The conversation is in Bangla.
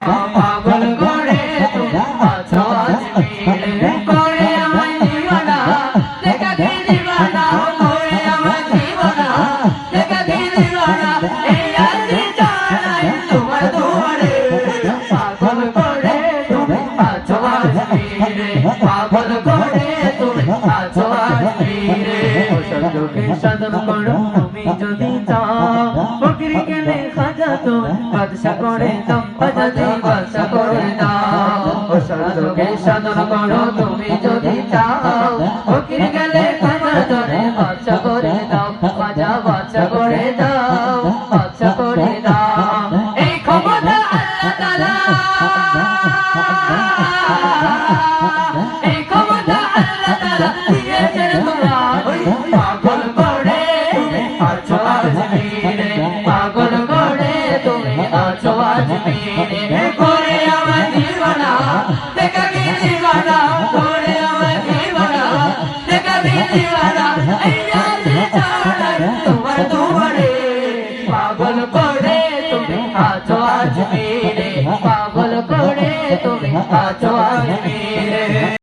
পাগল করে তুমি আছো আজমিরে করে আমায় দিওয়ানা দেখা কি দিওয়ানা করে আমায় দিওয়ানা দেখা কি দিওয়ানা এই আজি জানাই তোমার দুয়ারে পাগল করে তুমি আছো আজমিরে পাগল করে তুমি আছো আজমিরে সত্যকে সাধন করো তুমি যদি চাও ফকির গেলে খাজা তো বাদশা করে দাও বাজাতে বাদশা করে দাও সত্যকে সাধন করো তুমি যদি চাও ফকির গেলে খাজা তোরে বাদশা করে দাও বাজা বাদশা করে দাও বাদশা করে দাও এই ক্ষমতা আল্লাহ তাআলা এই ক্ষমতা আল্লাহ তাআলা দিয়েছেন তোমায় পাগল করে তুমি আছো আজমিরে পাগল করে তুমি আছো আজমিরে করে আমার দিওয়ানা দেখা কি দিওয়ানা করে আমার দিওয়ানা দেখা কি দিওয়ানা এই আজি জানাই তোমার দুয়ারে পাগল করে তুমি আছো আজমিরে পাগল করে তুমি আছো আজমিরে